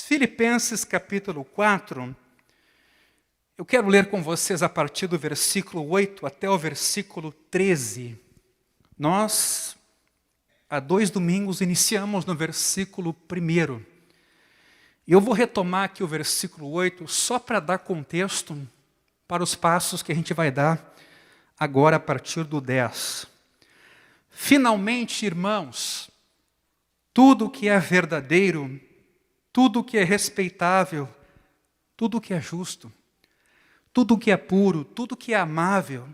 Filipenses capítulo 4, eu quero ler com vocês a partir do versículo 8 até o versículo 13. Nós, há 2 domingos, iniciamos no versículo 1. E eu vou retomar aqui o versículo 8 só para dar contexto para os passos que a gente vai dar agora a partir do 10. Finalmente, irmãos, tudo que é verdadeiro, tudo que é respeitável, tudo que é justo, tudo que é puro, tudo que é amável,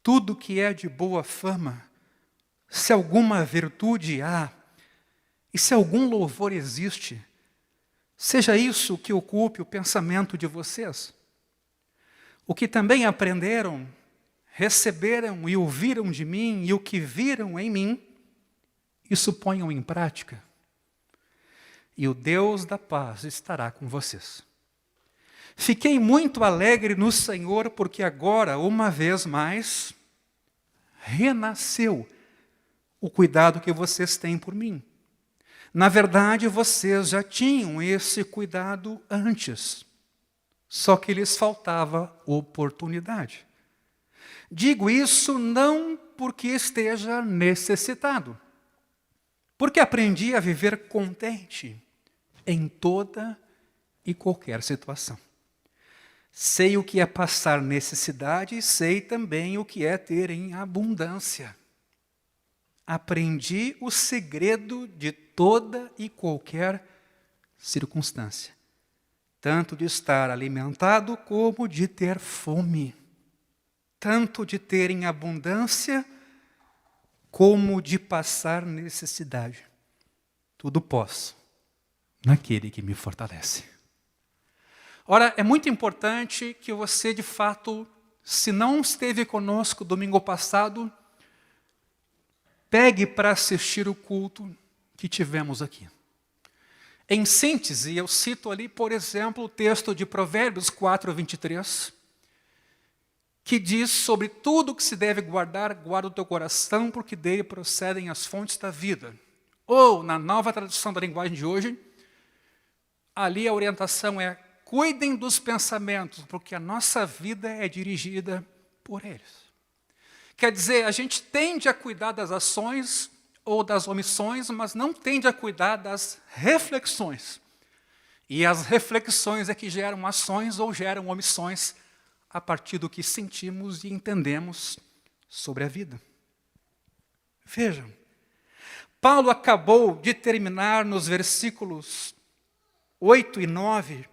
tudo que é de boa fama, se alguma virtude há, e se algum louvor existe, seja isso que ocupe o pensamento de vocês. O que também aprenderam, receberam e ouviram de mim, e o que viram em mim, isso ponham em prática. E o Deus da paz estará com vocês. Fiquei muito alegre no Senhor, porque agora, uma vez mais, renasceu o cuidado que vocês têm por mim. Na verdade, vocês já tinham esse cuidado antes, só que lhes faltava oportunidade. Digo isso não porque esteja necessitado, porque aprendi a viver contente em toda e qualquer situação. Sei o que é passar necessidade e sei também o que é ter em abundância. Aprendi o segredo de toda e qualquer circunstância, tanto de estar alimentado como de ter fome, tanto de ter em abundância como de passar necessidade. Tudo posso naquele que me fortalece. Ora, é muito importante que você, de fato, se não esteve conosco domingo passado, pegue para assistir o culto que tivemos aqui. Em síntese, eu cito ali, por exemplo, o texto de Provérbios 4, 23, que diz sobre tudo que se deve guardar, guarda o teu coração, porque dele procedem as fontes da vida. Ou, na nova tradução da linguagem de hoje, ali a orientação é: cuidem dos pensamentos, porque a nossa vida é dirigida por eles. Quer dizer, a gente tende a cuidar das ações ou das omissões, mas não tende a cuidar das reflexões. E as reflexões é que geram ações ou geram omissões a partir do que sentimos e entendemos sobre a vida. Vejam, Paulo acabou de terminar nos versículos 8 e 9,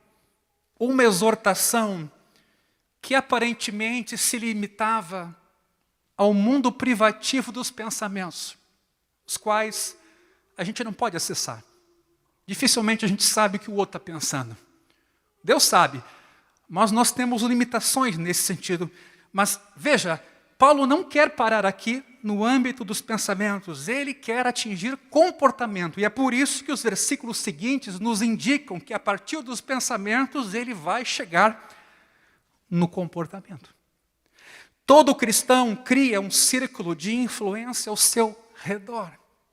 uma exortação que aparentemente se limitava ao mundo privativo dos pensamentos, os quais a gente não pode acessar. Dificilmente a gente sabe o que o outro está pensando. Deus sabe, mas nós temos limitações nesse sentido. Mas veja, Paulo não quer parar aqui no âmbito dos pensamentos, ele quer atingir comportamento. E é por isso que os versículos seguintes nos indicam que a partir dos pensamentos ele vai chegar no comportamento. Todo cristão cria um círculo de influência ao seu redor.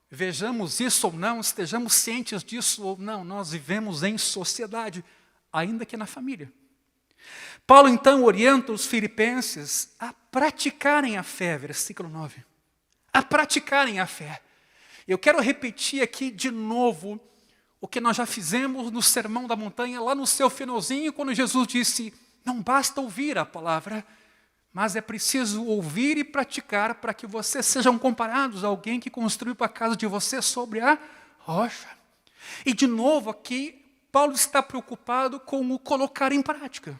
Vejamos isso ou não, estejamos cientes disso ou não, nós vivemos em sociedade, ainda que na família. Paulo então orienta os filipenses a praticarem a fé, versículo 9. A praticarem a fé. Eu quero repetir aqui de novo o que nós já fizemos no Sermão da Montanha, lá no seu finalzinho, quando Jesus disse: não basta ouvir a palavra, mas é preciso ouvir e praticar para que vocês sejam comparados a alguém que construiu a casa de vocês sobre a rocha. E de novo aqui, Paulo está preocupado com o colocar em prática.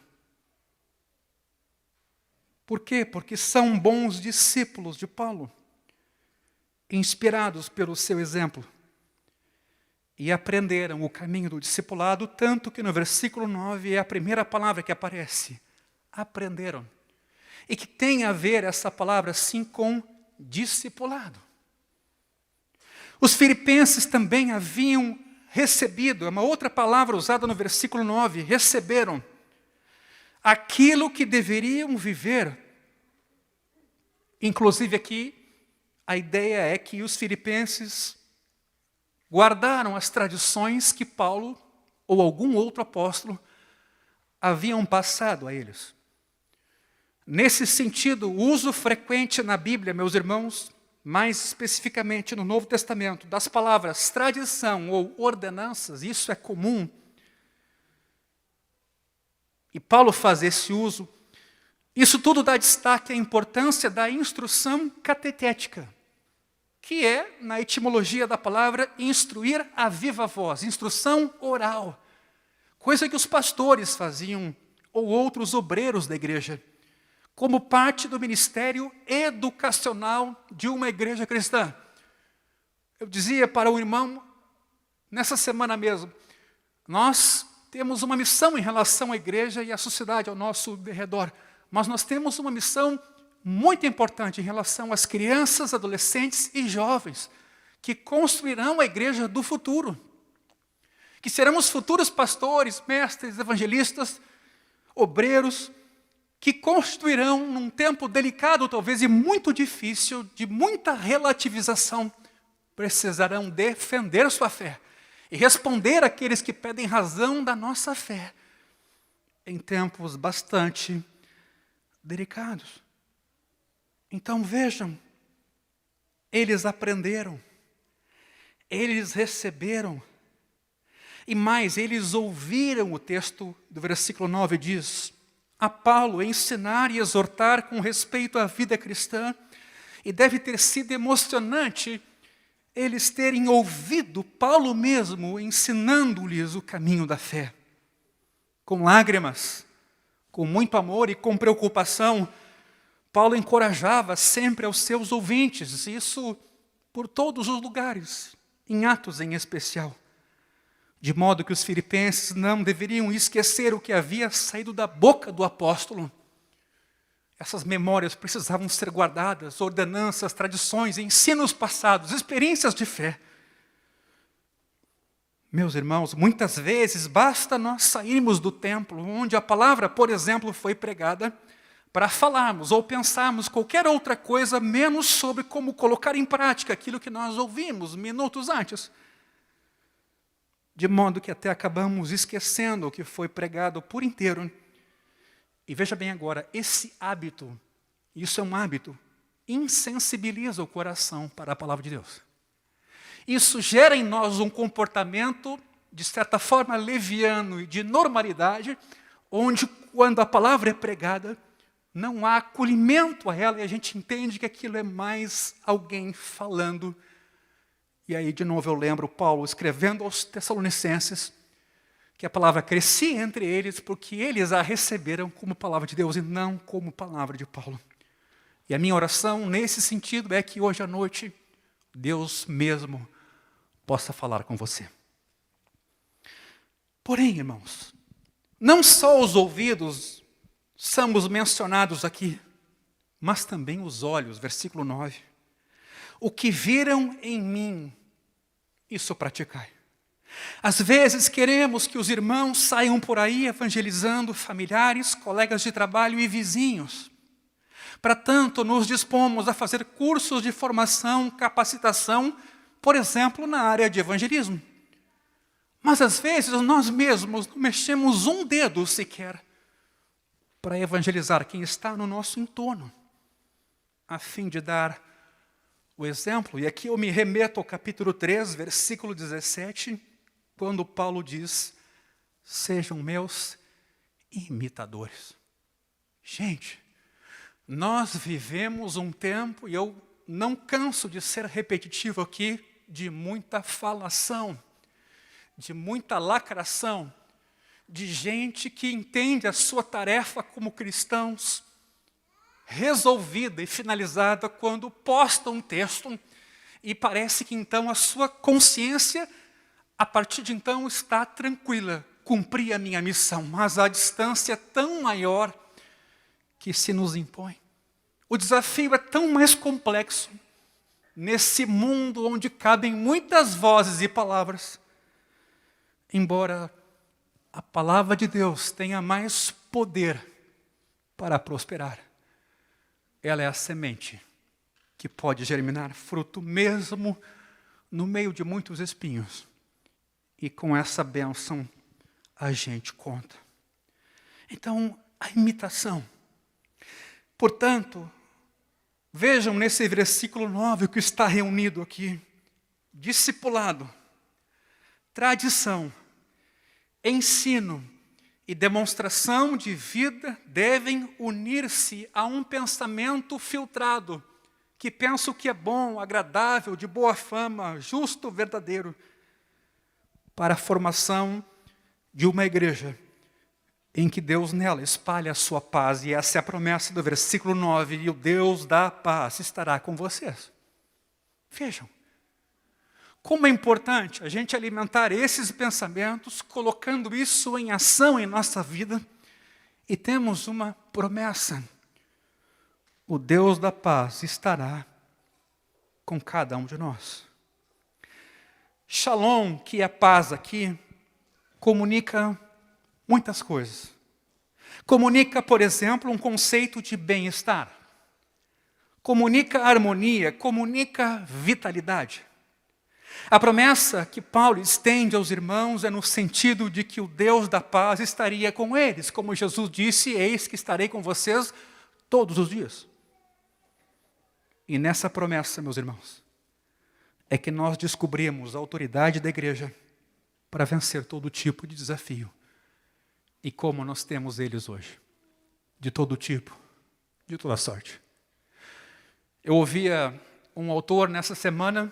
Por quê? Porque são bons discípulos de Paulo, inspirados pelo seu exemplo, e aprenderam o caminho do discipulado, tanto que no versículo 9 é a primeira palavra que aparece: aprenderam. E que tem a ver essa palavra, sim, com discipulado. Os filipenses também haviam recebido, é uma outra palavra usada no versículo 9, receberam aquilo que deveriam viver. Inclusive aqui, a ideia é que os filipenses guardaram as tradições que Paulo ou algum outro apóstolo haviam passado a eles. Nesse sentido, o uso frequente na Bíblia, meus irmãos, mais especificamente no Novo Testamento, das palavras tradição ou ordenanças, isso é comum. E Paulo faz esse uso. Isso tudo dá destaque à importância da instrução catequética, que é, na etimologia da palavra, instruir a viva voz, instrução oral, coisa que os pastores faziam, ou outros obreiros da igreja, como parte do ministério educacional de uma igreja cristã. Eu dizia para o irmão, nessa semana mesmo, nós temos uma missão em relação à igreja e à sociedade ao nosso redor, mas nós temos uma missão muito importante em relação às crianças, adolescentes e jovens, que construirão a igreja do futuro, que serão os futuros pastores, mestres, evangelistas, obreiros, que constituirão, num tempo delicado talvez e muito difícil, de muita relativização, precisarão defender sua fé e responder àqueles que pedem razão da nossa fé, em tempos bastante delicados. Então vejam, eles aprenderam, eles receberam, e mais, eles ouviram. O texto do versículo 9 diz: a Paulo ensinar e exortar com respeito à vida cristã, e deve ter sido emocionante eles terem ouvido Paulo mesmo ensinando-lhes o caminho da fé. Com lágrimas, com muito amor e com preocupação, Paulo encorajava sempre aos seus ouvintes, isso por todos os lugares, em Atos em especial, de modo que os filipenses não deveriam esquecer o que havia saído da boca do apóstolo. Essas memórias precisavam ser guardadas, ordenanças, tradições, ensinos passados, experiências de fé. Meus irmãos, muitas vezes basta nós sairmos do templo, onde a palavra, por exemplo, foi pregada, para falarmos ou pensarmos qualquer outra coisa, menos sobre como colocar em prática aquilo que nós ouvimos minutos antes. De modo que até acabamos esquecendo o que foi pregado por inteiro. E veja bem agora, esse hábito, isso é um hábito, insensibiliza o coração para a palavra de Deus. Isso gera em nós um comportamento, de certa forma, leviano e de normalidade, onde, quando a palavra é pregada, não há acolhimento a ela e a gente entende que aquilo é mais alguém falando. E aí, de novo, eu lembro Paulo escrevendo aos Tessalonicenses que a palavra crescia entre eles porque eles a receberam como palavra de Deus e não como palavra de Paulo. E a minha oração nesse sentido é que hoje à noite Deus mesmo possa falar com você. Porém, irmãos, não só os ouvidos são os mencionados aqui, mas também os olhos, versículo 9. O que viram em mim, isso praticai. Às vezes queremos que os irmãos saiam por aí evangelizando familiares, colegas de trabalho e vizinhos. Para tanto, nos dispomos a fazer cursos de formação, capacitação, por exemplo, na área de evangelismo. Mas às vezes nós mesmos não mexemos um dedo sequer para evangelizar quem está no nosso entorno, a fim de dar o exemplo. E aqui eu me remeto ao capítulo 3, versículo 17, quando Paulo diz: sejam meus imitadores. Gente, nós vivemos um tempo, e eu não canso de ser repetitivo aqui, de muita falação, de muita lacração, de gente que entende a sua tarefa como cristãos resolvida e finalizada quando posta um texto e parece que então a sua consciência, a partir de então, está tranquila, cumpri a minha missão, mas a distância é tão maior que se nos impõe. O desafio é tão mais complexo nesse mundo onde cabem muitas vozes e palavras, embora a palavra de Deus tenha mais poder para prosperar. Ela é a semente que pode germinar fruto mesmo no meio de muitos espinhos. E com essa bênção a gente conta. Então, a imitação. Portanto, vejam nesse versículo 9 o que está reunido aqui. Discipulado, tradição, ensino e demonstração de vida devem unir-se a um pensamento filtrado, que pensa o que é bom, agradável, de boa fama, justo, verdadeiro, para a formação de uma igreja em que Deus nela espalha a sua paz. E essa é a promessa do versículo 9, e o Deus da paz estará com vocês. Vejam, como é importante a gente alimentar esses pensamentos, colocando isso em ação em nossa vida, e temos uma promessa. O Deus da paz estará com cada um de nós. Shalom, que é paz aqui, comunica muitas coisas. Comunica, por exemplo, um conceito de bem-estar. Comunica harmonia, comunica vitalidade. A promessa que Paulo estende aos irmãos é no sentido de que o Deus da paz estaria com eles. Como Jesus disse, eis que estarei com vocês todos os dias. E nessa promessa, meus irmãos, é que nós descobrimos a autoridade da igreja para vencer todo tipo de desafio. E como nós temos eles hoje. De todo tipo, de toda sorte. Eu ouvia um autor nessa semana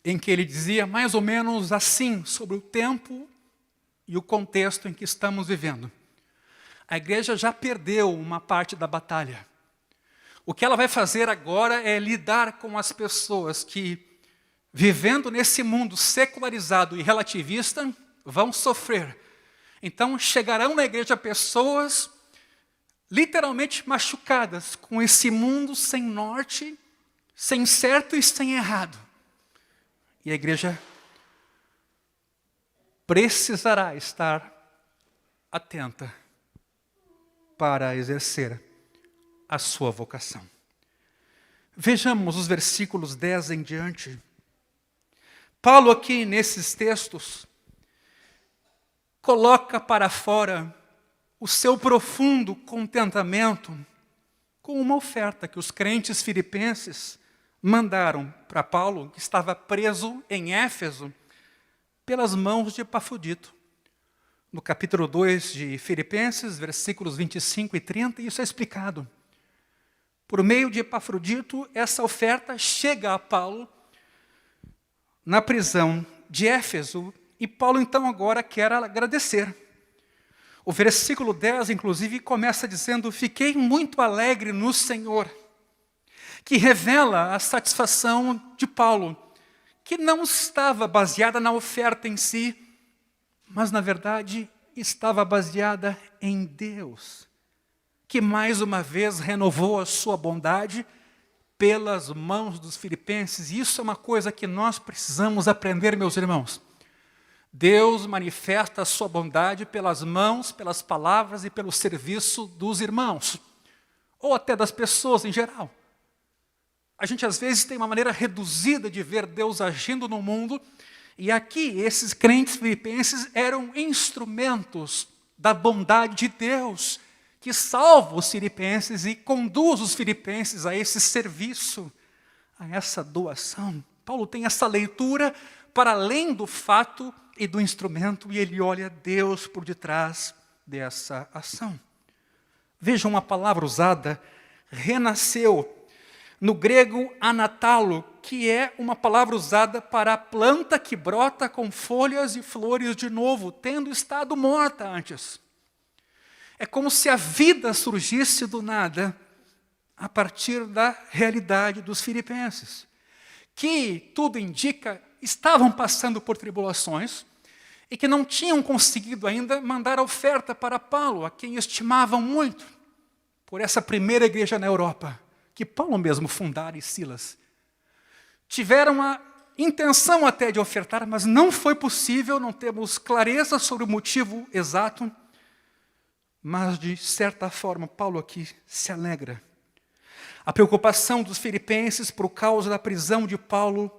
em que ele dizia mais ou menos assim sobre o tempo e o contexto em que estamos vivendo. A igreja já perdeu uma parte da batalha. O que ela vai fazer agora é lidar com as pessoas que, vivendo nesse mundo secularizado e relativista, vão sofrer. Então chegarão na igreja pessoas literalmente machucadas com esse mundo sem norte, sem certo e sem errado. E a igreja precisará estar atenta para exercer a sua vocação. Vejamos os versículos 10 em diante. Paulo aqui nesses textos coloca para fora o seu profundo contentamento com uma oferta que os crentes filipenses mandaram para Paulo, que estava preso em Éfeso, pelas mãos de Epafrodito. No capítulo 2 de Filipenses, versículos 25 e 30, isso é explicado. Por meio de Epafrodito, essa oferta chega a Paulo na prisão de Éfeso, e Paulo então agora quer agradecer. O versículo 10, inclusive, começa dizendo: fiquei muito alegre no Senhor, que revela a satisfação de Paulo, que não estava baseada na oferta em si, mas, na verdade, estava baseada em Deus, que mais uma vez renovou a sua bondade pelas mãos dos filipenses. E isso é uma coisa que nós precisamos aprender, meus irmãos. Deus manifesta a sua bondade pelas mãos, pelas palavras e pelo serviço dos irmãos, ou até das pessoas em geral. A gente às vezes tem uma maneira reduzida de ver Deus agindo no mundo, e aqui esses crentes filipenses eram instrumentos da bondade de Deus, que salva os filipenses e conduz os filipenses a esse serviço, a essa doação. Paulo tem essa leitura para além do fato e do instrumento, e ele olha Deus por detrás dessa ação. Vejam uma palavra usada, renasceu, no grego anatalo, que é uma palavra usada para a planta que brota com folhas e flores de novo, tendo estado morta antes. É como se a vida surgisse do nada, a partir da realidade dos filipenses, que, tudo indica, estavam passando por tribulações e que não tinham conseguido ainda mandar a oferta para Paulo, a quem estimavam muito, por essa primeira igreja na Europa, que Paulo mesmo fundara, e Silas. Tiveram a intenção até de ofertar, mas não foi possível, não temos clareza sobre o motivo exato, mas de certa forma Paulo aqui se alegra. A preocupação dos filipenses por causa da prisão de Paulo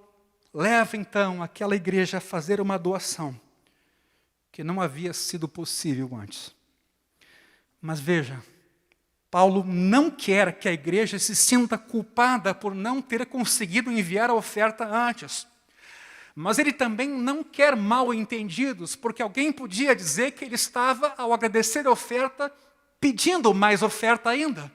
leva então aquela igreja a fazer uma doação. que não havia sido possível antes. Mas veja, Paulo não quer que a igreja se sinta culpada por não ter conseguido enviar a oferta antes. Mas ele também não quer mal entendidos, porque alguém podia dizer que ele estava, ao agradecer a oferta, pedindo mais oferta ainda.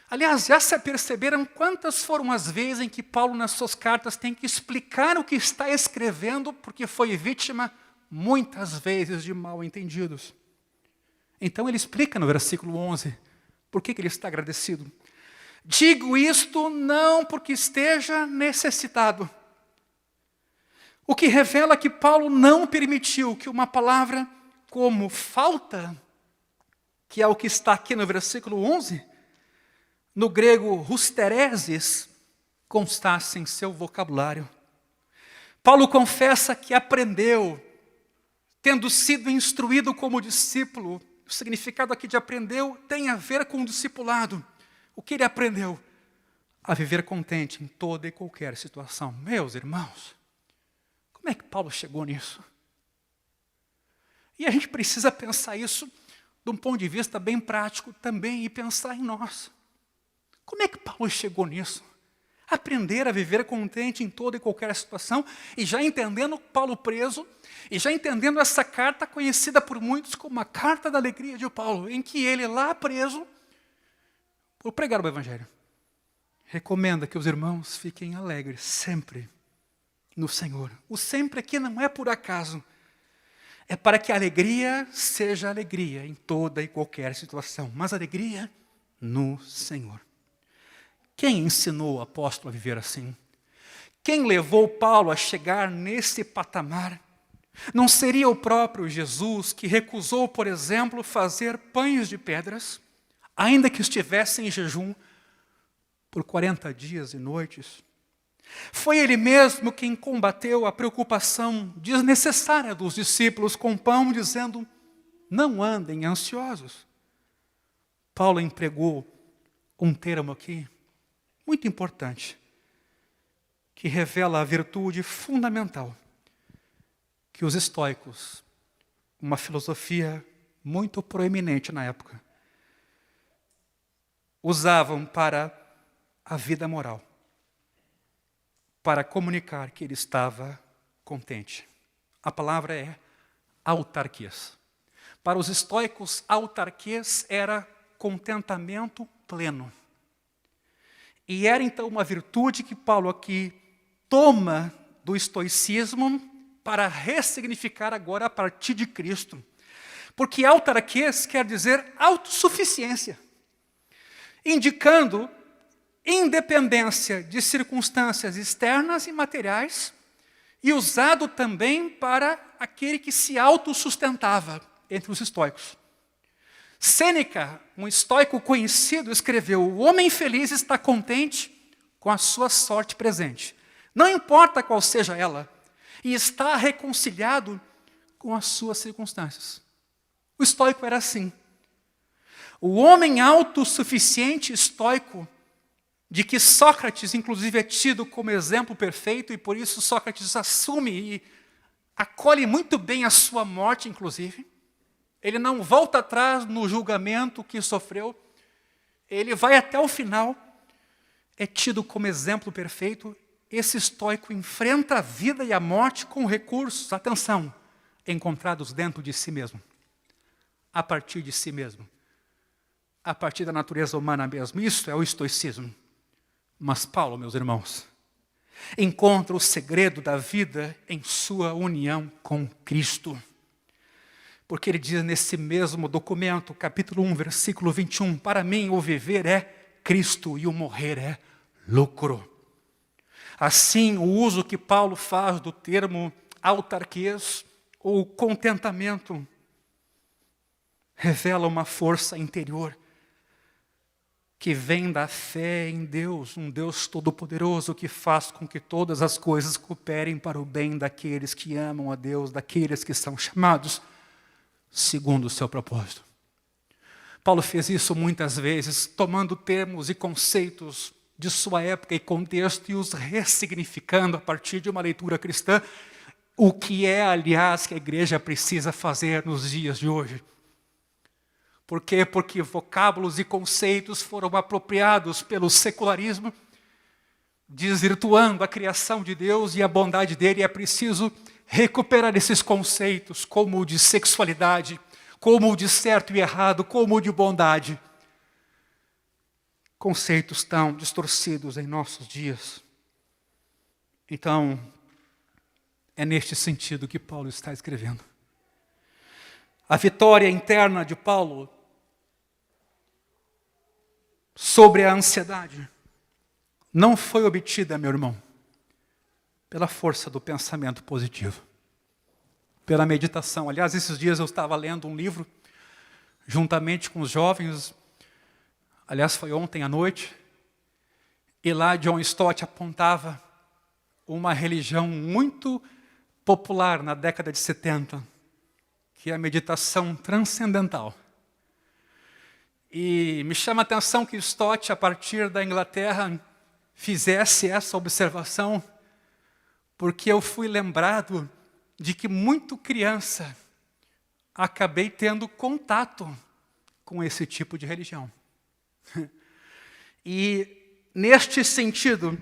Aliás, já se perceberam quantas foram as vezes em que Paulo, nas suas cartas, tem que explicar o que está escrevendo, porque foi vítima, muitas vezes, de mal entendidos. Então ele explica no versículo 11, por que ele está agradecido. Digo isto não porque esteja necessitado. O que revela que Paulo não permitiu que uma palavra como falta, que é o que está aqui no versículo 11, no grego rustereses, constasse em seu vocabulário. Paulo confessa que aprendeu, tendo sido instruído como discípulo. O significado aqui de aprendeu tem a ver com o discipulado. O que ele aprendeu? A viver contente em toda e qualquer situação. Meus irmãos, como é que Paulo chegou nisso? E a gente precisa pensar isso de um ponto de vista bem prático também e pensar em nós. Como é que Paulo chegou nisso? Aprender a viver contente em toda e qualquer situação, e já entendendo Paulo preso, e já entendendo essa carta conhecida por muitos como a carta da alegria de Paulo, em que ele lá preso, por pregar o Evangelho, recomenda que os irmãos fiquem alegres sempre no Senhor. O sempre aqui não é por acaso, é para que a alegria seja alegria em toda e qualquer situação, mas alegria no Senhor. Quem ensinou o apóstolo a viver assim? Quem levou Paulo a chegar nesse patamar? Não seria o próprio Jesus que recusou, por exemplo, fazer pães de pedras, ainda que estivesse em jejum por 40 dias e noites? Foi ele mesmo quem combateu a preocupação desnecessária dos discípulos com pão, dizendo, não andem ansiosos. Paulo empregou um termo aqui, muito importante, que revela a virtude fundamental que os estoicos, uma filosofia muito proeminente na época, usavam para a vida moral, para comunicar que ele estava contente. A palavra é autarquias. Para os estoicos, autarquias era contentamento pleno. E era então uma virtude que Paulo aqui toma do estoicismo para ressignificar agora a partir de Cristo. Porque autarquias quer dizer autossuficiência, indicando independência de circunstâncias externas e materiais, e usado também para aquele que se autossustentava entre os estoicos. Sêneca, um estoico conhecido, escreveu, o homem feliz está contente com a sua sorte presente, não importa qual seja ela, e está reconciliado com as suas circunstâncias. O estoico era assim. O homem autossuficiente estoico, de que Sócrates, inclusive, é tido como exemplo perfeito, e por isso Sócrates assume e acolhe muito bem a sua morte, inclusive. Ele não volta atrás no julgamento que sofreu, ele vai até o final, é tido como exemplo perfeito. Esse estoico enfrenta a vida e a morte com recursos, atenção, encontrados dentro de si mesmo, a partir de si mesmo, a partir da natureza humana mesmo. Isso é o estoicismo. Mas Paulo, meus irmãos, encontra o segredo da vida em sua união com Cristo. Porque ele diz nesse mesmo documento, capítulo 1, versículo 21, para mim o viver é Cristo e o morrer é lucro. Assim, o uso que Paulo faz do termo autarquias ou contentamento revela uma força interior que vem da fé em Deus, um Deus todo-poderoso que faz com que todas as coisas cooperem para o bem daqueles que amam a Deus, daqueles que são chamados segundo o seu propósito. Paulo fez isso muitas vezes, tomando termos e conceitos de sua época e contexto e os ressignificando a partir de uma leitura cristã, O que é, aliás, que a igreja precisa fazer nos dias de hoje. Por quê? Porque vocábulos e conceitos foram apropriados pelo secularismo, desvirtuando a criação de Deus e a bondade dele. É preciso recuperar esses conceitos, como o de sexualidade, como o de certo e errado, como o de bondade. Conceitos tão distorcidos em nossos dias. Então, é neste sentido que Paulo está escrevendo. A vitória interna de Paulo sobre a ansiedade não foi obtida, meu irmão, pela força do pensamento positivo, pela meditação. Aliás, esses dias eu estava lendo um livro, juntamente com os jovens, aliás, foi ontem à noite, e lá John Stott apontava uma religião muito popular na década de 70, que é a meditação transcendental. E me chama a atenção que Stott, a partir da Inglaterra, fizesse essa observação, porque eu fui lembrado de que, muito criança, acabei tendo contato com esse tipo de religião. E, neste sentido,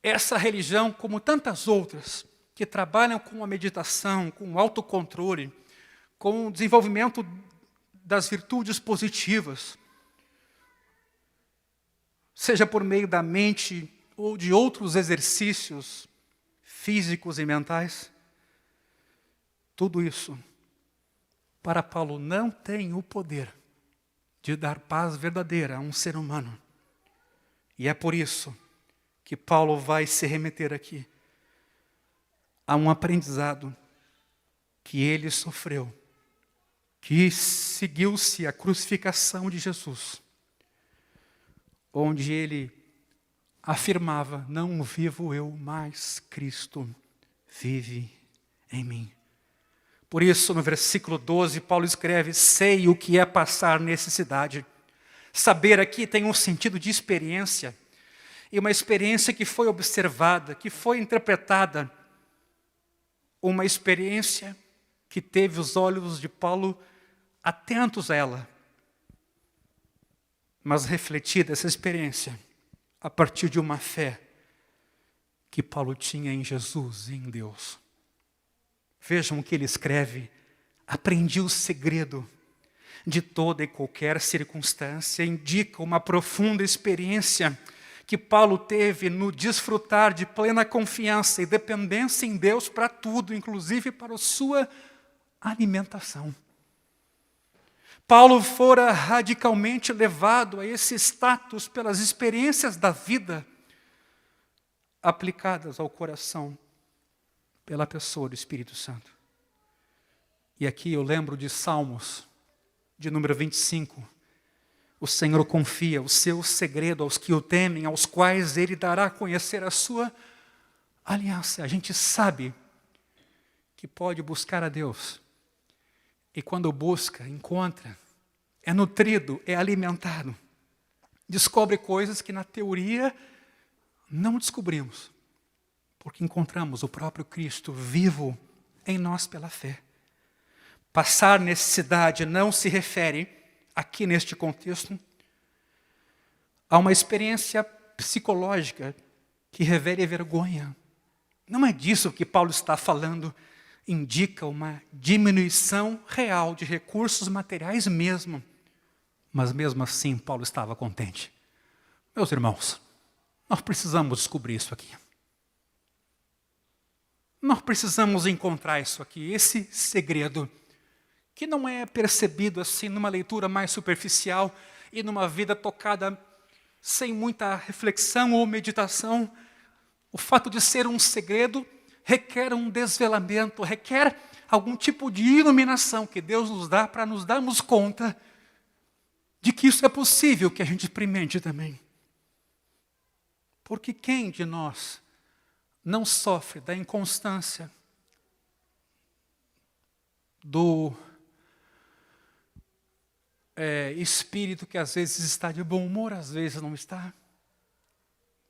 essa religião, como tantas outras, que trabalham com a meditação, com o autocontrole, com o desenvolvimento das virtudes positivas, seja por meio da mente ou de outros exercícios físicos e mentais, tudo isso, para Paulo, não tem o poder de dar paz verdadeira a um ser humano. E é por isso que Paulo vai se remeter aqui a um aprendizado que ele sofreu, que seguiu-se a crucificação de Jesus, onde ele afirmava: não vivo eu, mas Cristo vive em mim. Por isso, no versículo 12, Paulo escreve: sei o que é passar necessidade. Saber aqui tem um sentido de experiência, e uma experiência que foi observada, que foi interpretada, uma experiência que teve os olhos de Paulo atentos a ela, mas refletida essa experiência a partir de uma fé que Paulo tinha em Jesus e em Deus. Vejam o que ele escreve: aprendi o segredo de toda e qualquer circunstância. Indica uma profunda experiência que Paulo teve no desfrutar de plena confiança e dependência em Deus para tudo, inclusive para a sua alimentação. Paulo fora radicalmente levado a esse status pelas experiências da vida aplicadas ao coração pela pessoa do Espírito Santo. E aqui eu lembro de Salmos, de número 25. O Senhor confia o seu segredo aos que o temem, aos quais Ele dará a conhecer a sua aliança. A gente sabe que pode buscar a Deus. E quando busca, encontra, é nutrido, é alimentado. Descobre coisas que na teoria não descobrimos, porque encontramos o próprio Cristo vivo em nós pela fé. Passar necessidade não se refere, aqui neste contexto, a uma experiência psicológica que revele vergonha. Não é disso que Paulo está falando. Indica uma diminuição real de recursos materiais mesmo. Mas mesmo assim, Paulo estava contente. Meus irmãos, nós precisamos descobrir isso aqui. Nós precisamos encontrar isso aqui, esse segredo, que não é percebido assim numa leitura mais superficial e numa vida tocada sem muita reflexão ou meditação. O fato de ser um segredo requer um desvelamento, requer algum tipo de iluminação que Deus nos dá para nos darmos conta de que isso é possível que a gente experimente também. Porque quem de nós não sofre da inconstância, do espírito que às vezes está de bom humor, às vezes não está?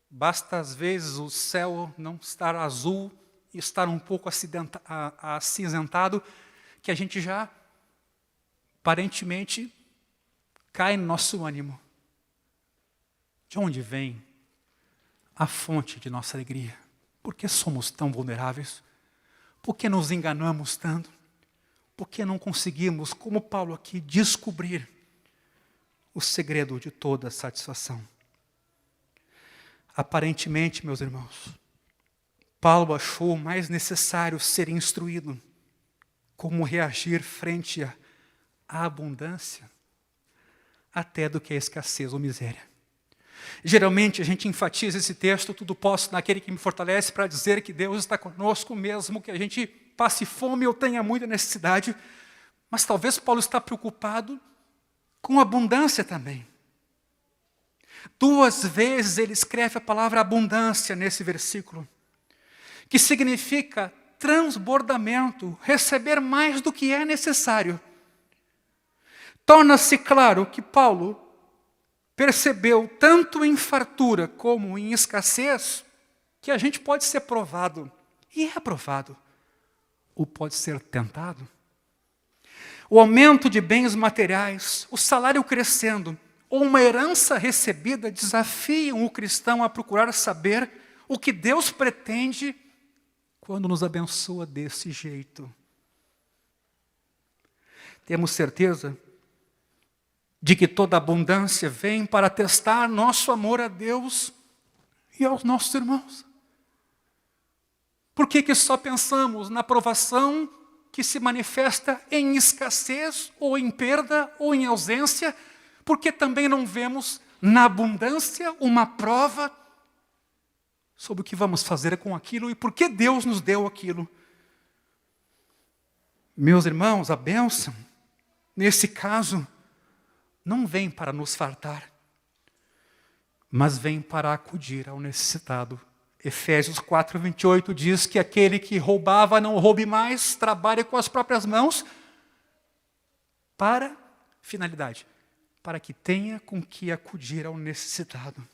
Basta às vezes o céu não estar azul estar um pouco acinzentado, que a gente já, aparentemente, cai no nosso ânimo. De onde vem a fonte de nossa alegria? Por que somos tão vulneráveis? Por que nos enganamos tanto? Por que não conseguimos, como Paulo aqui, descobrir o segredo de toda a satisfação? Aparentemente, meus irmãos, Paulo achou mais necessário ser instruído como reagir frente à abundância, até do que a escassez ou miséria. Geralmente a gente enfatiza esse texto, tudo posso naquele que me fortalece, para dizer que Deus está conosco mesmo que a gente passe fome ou tenha muita necessidade, mas talvez Paulo está preocupado com abundância também. 2 vezes ele escreve a palavra abundância nesse versículo, que significa transbordamento, receber mais do que é necessário. Torna-se claro que Paulo percebeu tanto em fartura como em escassez, que a gente pode ser provado, e é provado, ou pode ser tentado. O aumento de bens materiais, o salário crescendo, ou uma herança recebida desafiam o cristão a procurar saber o que Deus pretende quando nos abençoa desse jeito. Temos certeza de que toda abundância vem para testar nosso amor a Deus e aos nossos irmãos. Por que só pensamos na provação que se manifesta em escassez, ou em perda, ou em ausência? Porque também não vemos na abundância uma prova sobre o que vamos fazer com aquilo e por que Deus nos deu aquilo. Meus irmãos, a bênção, nesse caso, não vem para nos fartar, mas vem para acudir ao necessitado. Efésios 4:28 diz que aquele que roubava não roube mais, trabalhe com as próprias mãos, para finalidade, para que tenha com que acudir ao necessitado.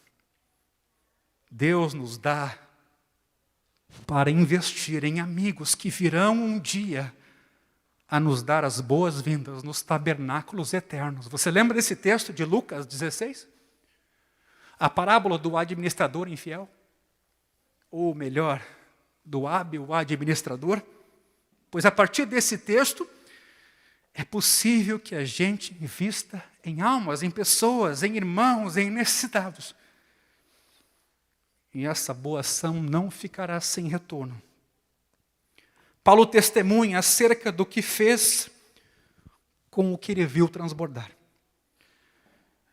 Deus nos dá para investir em amigos que virão um dia a nos dar as boas-vindas nos tabernáculos eternos. Você lembra desse texto de Lucas 16? A parábola do administrador infiel? Ou melhor, do hábil administrador? Pois a partir desse texto, é possível que a gente invista em almas, em pessoas, em irmãos, em necessitados. E essa boa ação não ficará sem retorno. Paulo testemunha acerca do que fez com o que ele viu transbordar.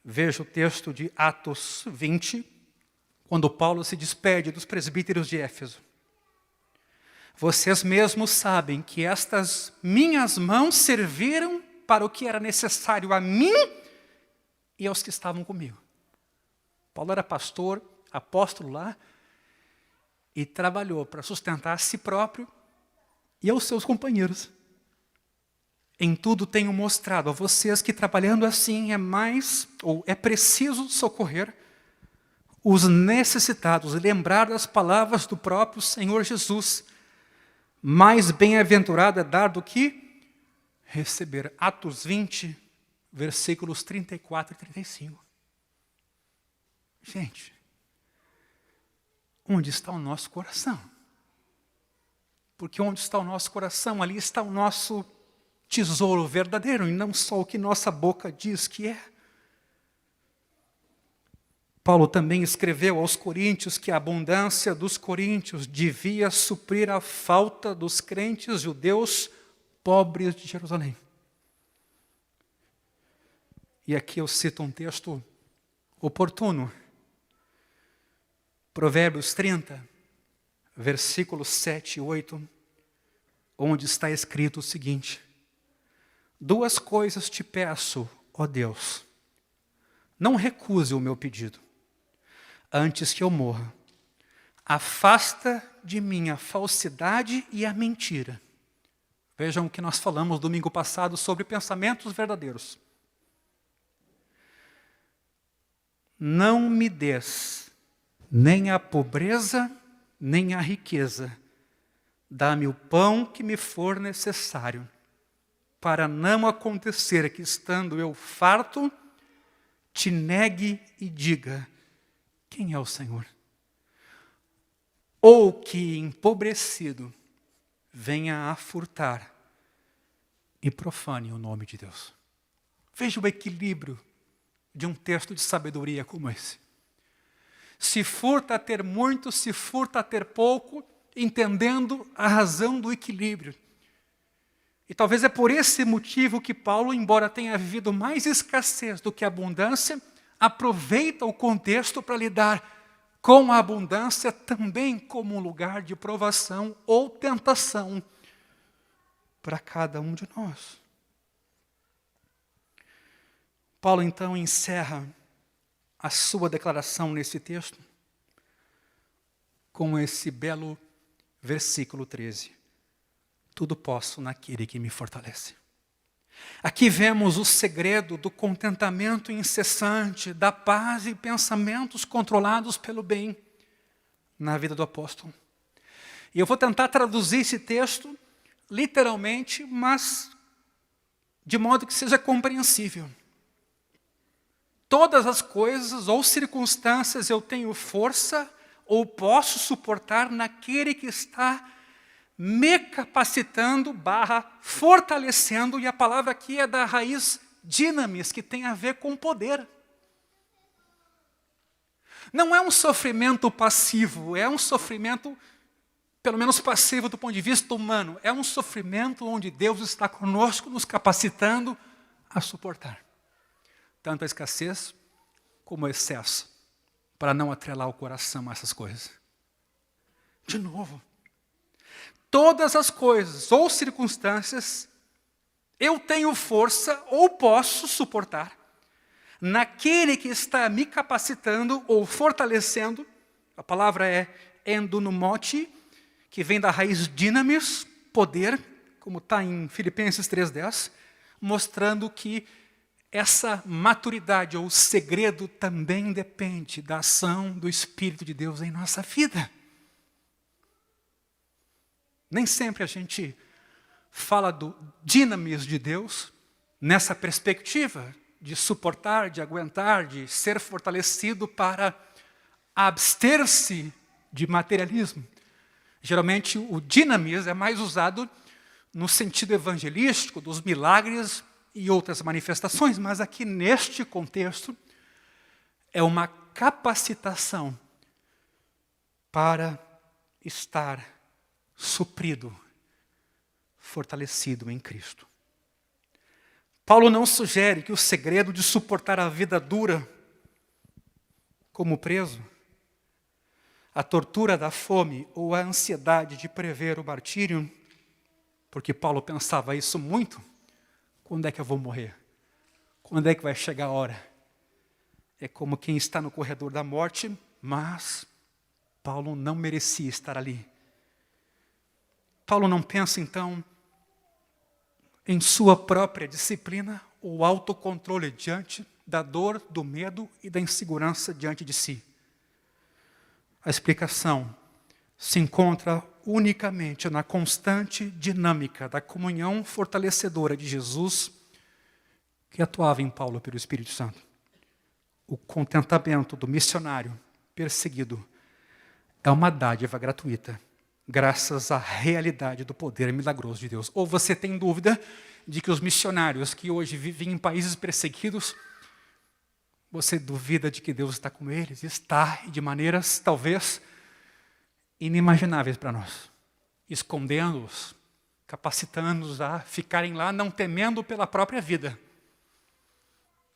Veja o texto de Atos 20, quando Paulo se despede dos presbíteros de Éfeso. Vocês mesmos sabem que estas minhas mãos serviram para o que era necessário a mim e aos que estavam comigo. Paulo era pastor, apóstolo lá, e trabalhou para sustentar a si próprio e aos seus companheiros. Em tudo tenho mostrado a vocês que trabalhando assim é preciso socorrer os necessitados, lembrar das palavras do próprio Senhor Jesus. Mais bem-aventurado é dar do que receber. Atos 20, versículos 34 e 35. Gente, onde está o nosso coração? Porque onde está o nosso coração, ali está o nosso tesouro verdadeiro, e não só o que nossa boca diz que é. Paulo também escreveu aos coríntios que a abundância dos coríntios devia suprir a falta dos crentes judeus pobres de Jerusalém. E aqui eu cito um texto oportuno. Provérbios 30, versículos 7 e 8, onde está escrito o seguinte: 2 coisas te peço, ó Deus, não recuse o meu pedido, antes que eu morra. Afasta de mim a falsidade e a mentira. Vejam o que nós falamos domingo passado sobre pensamentos verdadeiros. Não me des nem a pobreza, nem a riqueza, dá-me o pão que me for necessário, para não acontecer que, estando eu farto, te negue e diga, quem é o Senhor? Ou que, empobrecido, venha a furtar e profane o nome de Deus. Veja o equilíbrio de um texto de sabedoria como esse. Se furta a ter muito, se furta a ter pouco, entendendo a razão do equilíbrio. E talvez é por esse motivo que Paulo, embora tenha vivido mais escassez do que abundância, aproveita o contexto para lidar com a abundância também como um lugar de provação ou tentação para cada um de nós. Paulo então encerra a sua declaração nesse texto com esse belo versículo 13. Tudo posso naquele que me fortalece. Aqui vemos o segredo do contentamento incessante, da paz e pensamentos controlados pelo bem na vida do apóstolo. E eu vou tentar traduzir esse texto literalmente, mas de modo que seja compreensível. Todas as coisas ou circunstâncias eu tenho força ou posso suportar naquele que está me capacitando, fortalecendo, e a palavra aqui é da raiz dinamis, que tem a ver com poder. Não é um sofrimento passivo, é um sofrimento, pelo menos passivo do ponto de vista humano, é um sofrimento onde Deus está conosco, nos capacitando a suportar. Tanto a escassez como o excesso, para não atrelar o coração a essas coisas. De novo, todas as coisas ou circunstâncias, eu tenho força ou posso suportar naquele que está me capacitando ou fortalecendo. A palavra é endunamote, que vem da raiz dinamis, poder, como está em Filipenses 3:10, mostrando que essa maturidade ou segredo também depende da ação do Espírito de Deus em nossa vida. Nem sempre a gente fala do dinamis de Deus nessa perspectiva de suportar, de aguentar, de ser fortalecido para abster-se de materialismo. Geralmente o dinamis é mais usado no sentido evangelístico, dos milagres e outras manifestações, mas aqui neste contexto é uma capacitação para estar suprido, fortalecido em Cristo. Paulo não sugere que o segredo de suportar a vida dura como preso, a tortura da fome ou a ansiedade de prever o martírio, porque Paulo pensava isso muito, quando é que eu vou morrer? Quando é que vai chegar a hora? É como quem está no corredor da morte, mas Paulo não merecia estar ali. Paulo não pensa, então, em sua própria disciplina ou autocontrole diante da dor, do medo e da insegurança diante de si. A explicação se encontra unicamente na constante dinâmica da comunhão fortalecedora de Jesus que atuava em Paulo pelo Espírito Santo. O contentamento do missionário perseguido é uma dádiva gratuita, graças à realidade do poder milagroso de Deus. Ou você tem dúvida de que os missionários que hoje vivem em países perseguidos, você duvida de que Deus está com eles? Está, e de maneiras talvez inimagináveis para nós, escondendo-os, capacitando-os a ficarem lá, não temendo pela própria vida,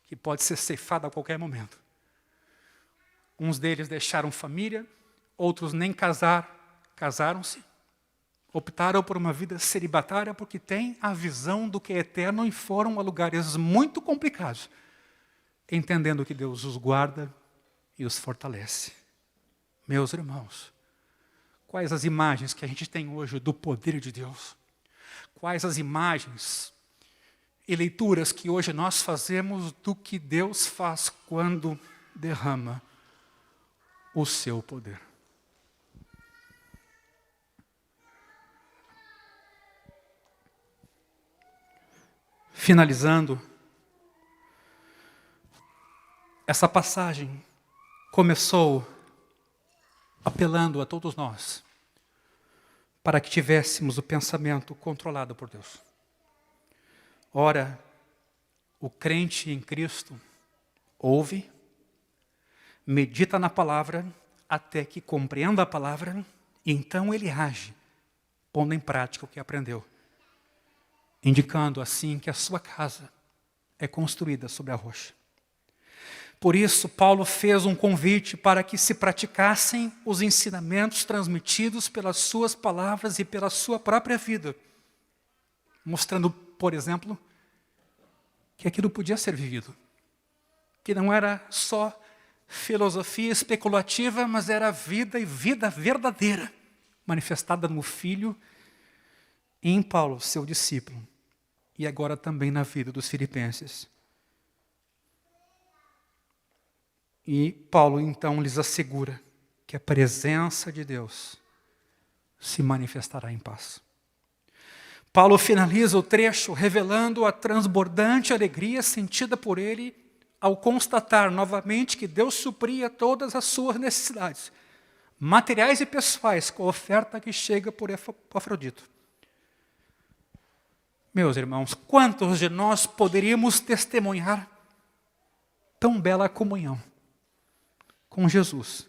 que pode ser ceifada a qualquer momento. Uns deles deixaram família, outros nem casaram-se, optaram por uma vida celibatária porque têm a visão do que é eterno e foram a lugares muito complicados, entendendo que Deus os guarda e os fortalece. Meus irmãos, quais as imagens que a gente tem hoje do poder de Deus? Quais as imagens e leituras que hoje nós fazemos do que Deus faz quando derrama o seu poder? Finalizando, essa passagem começou apelando a todos nós para que tivéssemos o pensamento controlado por Deus. Ora, o crente em Cristo ouve, medita na palavra até que compreenda a palavra e então ele age, pondo em prática o que aprendeu, indicando assim que a sua casa é construída sobre a rocha. Por isso, Paulo fez um convite para que se praticassem os ensinamentos transmitidos pelas suas palavras e pela sua própria vida, mostrando, por exemplo, que aquilo podia ser vivido, que não era só filosofia especulativa, mas era vida e vida verdadeira, manifestada no Filho e em Paulo, seu discípulo, e agora também na vida dos filipenses. E Paulo então lhes assegura que a presença de Deus se manifestará em paz. Paulo finaliza o trecho revelando a transbordante alegria sentida por ele ao constatar novamente que Deus supria todas as suas necessidades, materiais e pessoais, com a oferta que chega por Epafrodito. Meus irmãos, quantos de nós poderíamos testemunhar tão bela comunhão com Jesus,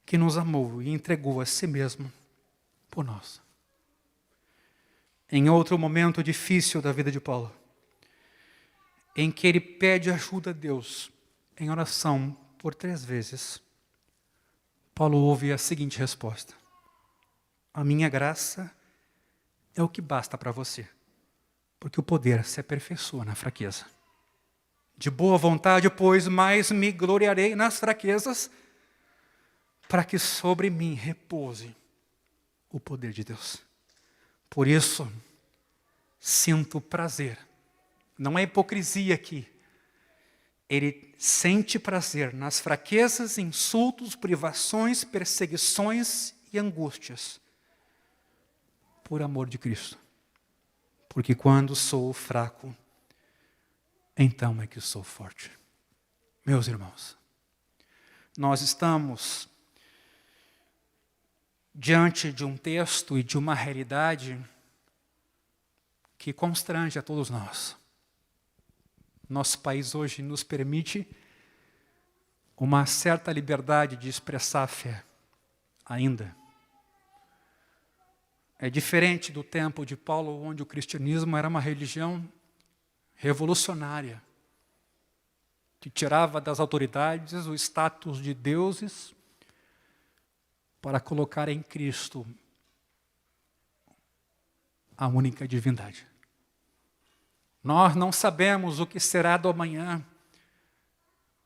que nos amou e entregou a si mesmo por nós? Em outro momento difícil da vida de Paulo, em que ele pede ajuda a Deus em oração por 3 vezes, Paulo ouve a seguinte resposta: a minha graça é o que basta para você, porque o poder se aperfeiçoa na fraqueza. De boa vontade, pois, mais me gloriarei nas fraquezas, para que sobre mim repouse o poder de Deus. Por isso, sinto prazer. Não é hipocrisia aqui. Ele sente prazer nas fraquezas, insultos, privações, perseguições e angústias, por amor de Cristo. Porque quando sou fraco, então é que sou forte. Meus irmãos, nós estamos diante de um texto e de uma realidade que constrange a todos nós. Nosso país hoje nos permite uma certa liberdade de expressar a fé, ainda. É diferente do tempo de Paulo, onde o cristianismo era uma religião revolucionária, que tirava das autoridades o status de deuses para colocar em Cristo a única divindade. Nós não sabemos o que será do amanhã.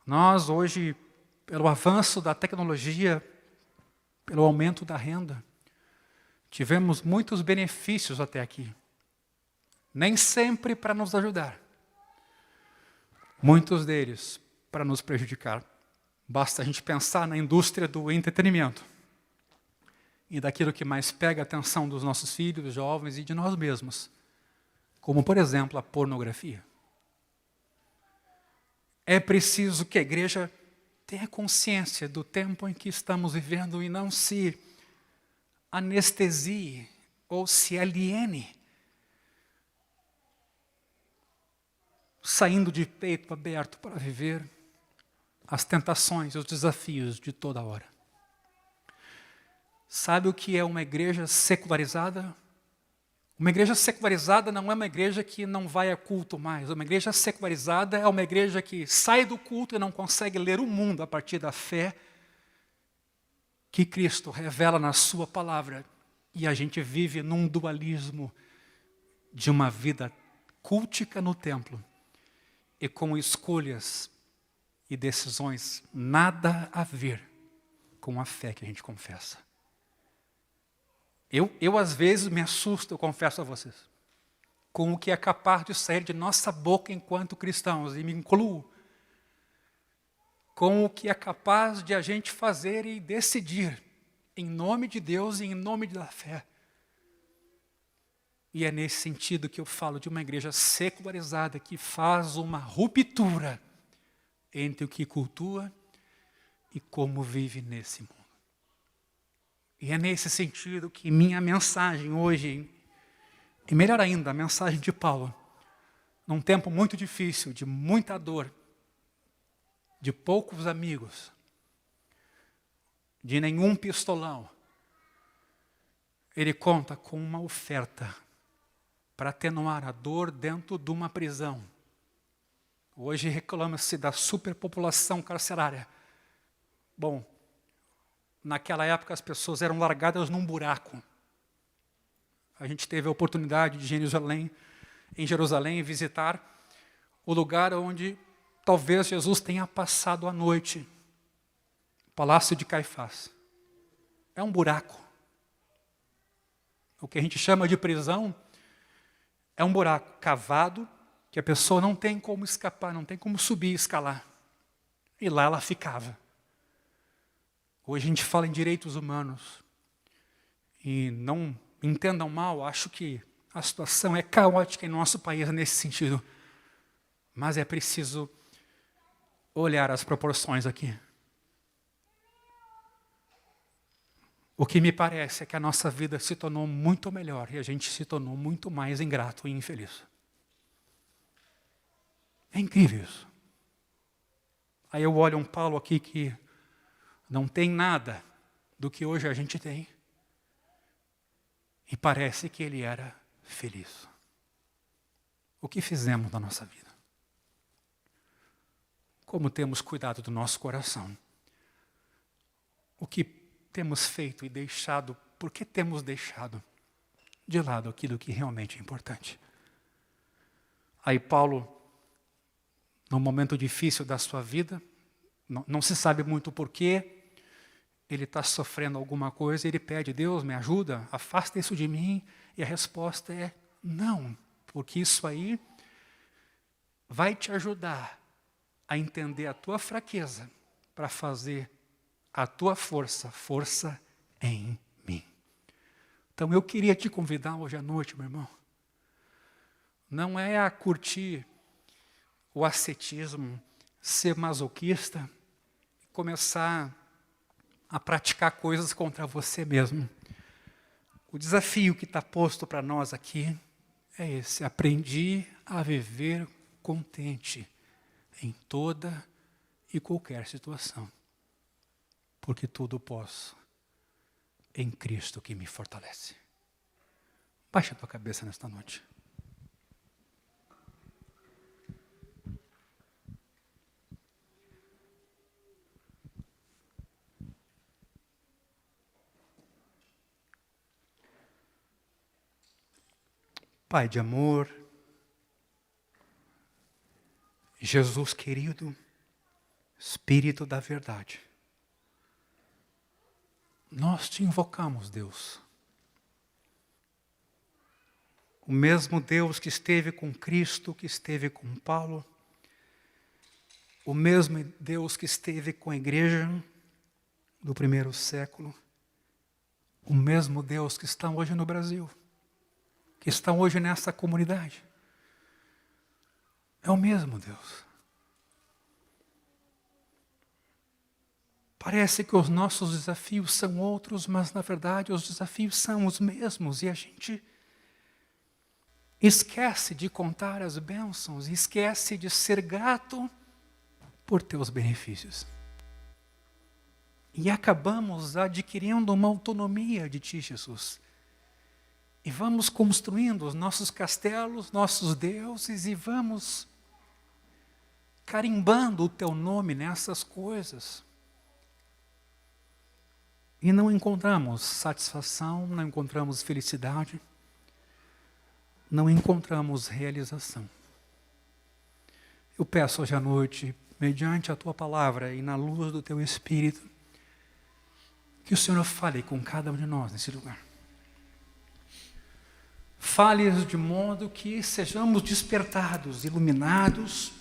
Nós hoje, pelo avanço da tecnologia, pelo aumento da renda, tivemos muitos benefícios até aqui. Nem sempre para nos ajudar. Muitos deles para nos prejudicar. Basta a gente pensar na indústria do entretenimento e daquilo que mais pega a atenção dos nossos filhos, dos jovens e de nós mesmos, como, por exemplo, a pornografia. É preciso que a igreja tenha consciência do tempo em que estamos vivendo e não se anestesie ou se aliene, saindo de peito aberto para viver as tentações e os desafios de toda hora. Sabe o que é uma igreja secularizada? Uma igreja secularizada não é uma igreja que não vai a culto mais. Uma igreja secularizada é uma igreja que sai do culto e não consegue ler o mundo a partir da fé que Cristo revela na sua palavra. E a gente vive num dualismo de uma vida cultica no templo e com escolhas e decisões nada a ver com a fé que a gente confessa. Eu às vezes me assusto, eu confesso a vocês, com o que é capaz de sair de nossa boca enquanto cristãos, e me incluo, com o que é capaz de a gente fazer e decidir, em nome de Deus e em nome da fé. E é nesse sentido que eu falo de uma igreja secularizada que faz uma ruptura entre o que cultua e como vive nesse mundo. E é nesse sentido que minha mensagem hoje, e melhor ainda, a mensagem de Paulo, num tempo muito difícil, de muita dor, de poucos amigos, de nenhum pistolão, ele conta com uma oferta para atenuar a dor dentro de uma prisão. Hoje reclama-se da superpopulação carcerária. Bom, naquela época as pessoas eram largadas num buraco. A gente teve a oportunidade de em Jerusalém visitar o lugar onde talvez Jesus tenha passado a noite. O Palácio de Caifás. É um buraco. O que a gente chama de prisão é um buraco cavado que a pessoa não tem como escapar, não tem como subir e escalar. E lá ela ficava. Hoje a gente fala em direitos humanos. E não entendam mal, acho que a situação é caótica em nosso país nesse sentido. Mas é preciso olhar as proporções aqui. O que me parece é que a nossa vida se tornou muito melhor e a gente se tornou muito mais ingrato e infeliz. É incrível isso. Aí eu olho um Paulo aqui que não tem nada do que hoje a gente tem e parece que ele era feliz. O que fizemos na nossa vida? Como temos cuidado do nosso coração? O que temos feito e deixado, por que temos deixado de lado aquilo que realmente é importante? Aí Paulo, num momento difícil da sua vida, não se sabe muito porquê, ele está sofrendo alguma coisa, ele pede, Deus, me ajuda, afasta isso de mim, e a resposta é não, porque isso aí vai te ajudar a entender a tua fraqueza para fazer a tua força em mim. Então eu queria te convidar hoje à noite, meu irmão, não é a curtir o ascetismo, ser masoquista, começar a praticar coisas contra você mesmo. O desafio que está posto para nós aqui é esse: aprendi a viver contente em toda e qualquer situação, porque tudo posso em Cristo que me fortalece. Baixa a tua cabeça nesta noite. Pai de amor, Jesus querido, Espírito da verdade, nós te invocamos, Deus. O mesmo Deus que esteve com Cristo, que esteve com Paulo, o mesmo Deus que esteve com a igreja do primeiro século, o mesmo Deus que está hoje no Brasil, que estão hoje nessa comunidade. É o mesmo Deus. Parece que os nossos desafios são outros, mas na verdade os desafios são os mesmos e a gente esquece de contar as bênçãos, esquece de ser grato por teus benefícios. E acabamos adquirindo uma autonomia de ti, Jesus. E vamos construindo os nossos castelos, nossos deuses, e vamos carimbando o teu nome nessas coisas. E não encontramos satisfação, não encontramos felicidade, não encontramos realização. Eu peço hoje à noite, mediante a tua palavra e na luz do teu Espírito, que o Senhor fale com cada um de nós nesse lugar. Fale de modo que sejamos despertados, iluminados,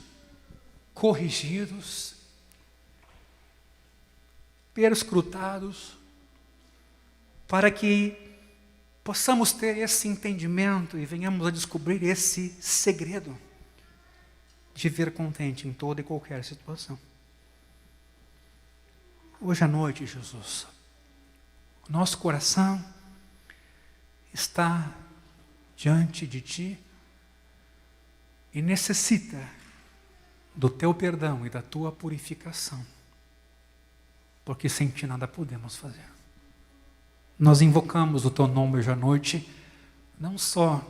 corrigidos, perscrutados, para que possamos ter esse entendimento e venhamos a descobrir esse segredo de viver contente em toda e qualquer situação. Hoje à noite, Jesus, nosso coração está diante de Ti e necessita do Teu perdão e da Tua purificação, porque sem Ti nada podemos fazer. Nós invocamos o Teu nome hoje à noite, não só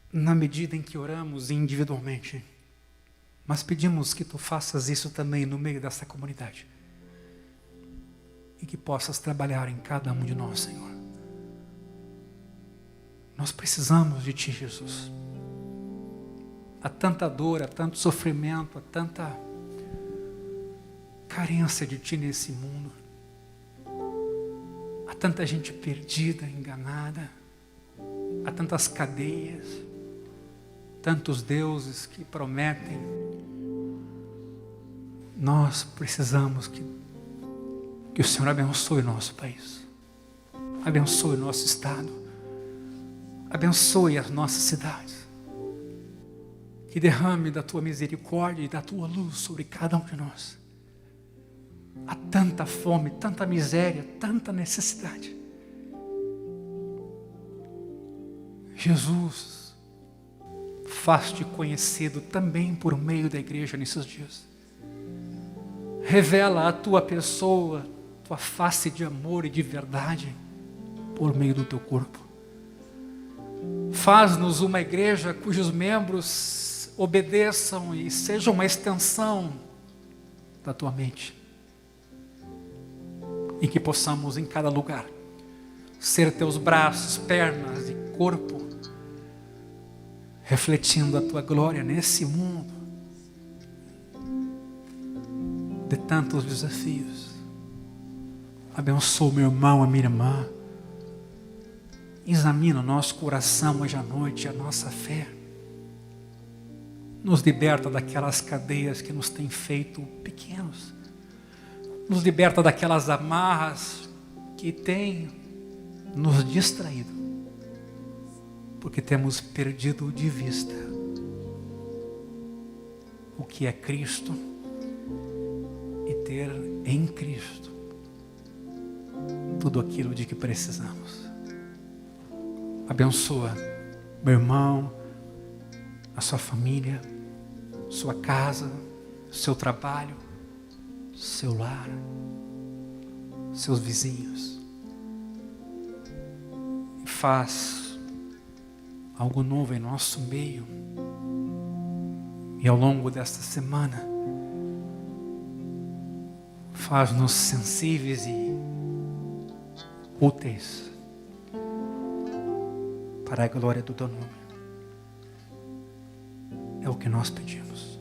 na medida em que oramos individualmente, mas pedimos que Tu faças isso também no meio dessa comunidade e que possas trabalhar em cada um de nós, Senhor. Nós precisamos de Ti, Jesus. Há tanta dor, há tanto sofrimento, há tanta carência de Ti nesse mundo. Há tanta gente perdida, enganada. Há tantas cadeias, tantos deuses que prometem. Nós precisamos que o Senhor abençoe o nosso país. Abençoe o nosso estado. Abençoe as nossas cidades. Que derrame da Tua misericórdia e da Tua luz sobre cada um de nós. Há tanta fome, tanta miséria, tanta necessidade. Jesus, faz-te conhecido também por meio da igreja nesses dias. Revela a Tua pessoa, Tua face de amor e de verdade por meio do Teu corpo. Faz-nos uma igreja cujos membros obedeçam e sejam uma extensão da Tua mente. E que possamos em cada lugar ser Teus braços, pernas e corpo, refletindo a Tua glória nesse mundo de tantos desafios. Abençoa o meu irmão, a minha irmã. Examina o nosso coração hoje à noite, a nossa fé. Nos liberta daquelas cadeias que nos têm feito pequenos. Nos liberta daquelas amarras que têm nos distraído. Porque temos perdido de vista o que é Cristo e ter em Cristo tudo aquilo de que precisamos. Abençoa meu irmão, a sua família, sua casa, seu trabalho, seu lar, seus vizinhos. E faz algo novo em nosso meio. E ao longo desta semana, faz-nos sensíveis e úteis para a glória do Teu nome. É o que nós pedimos.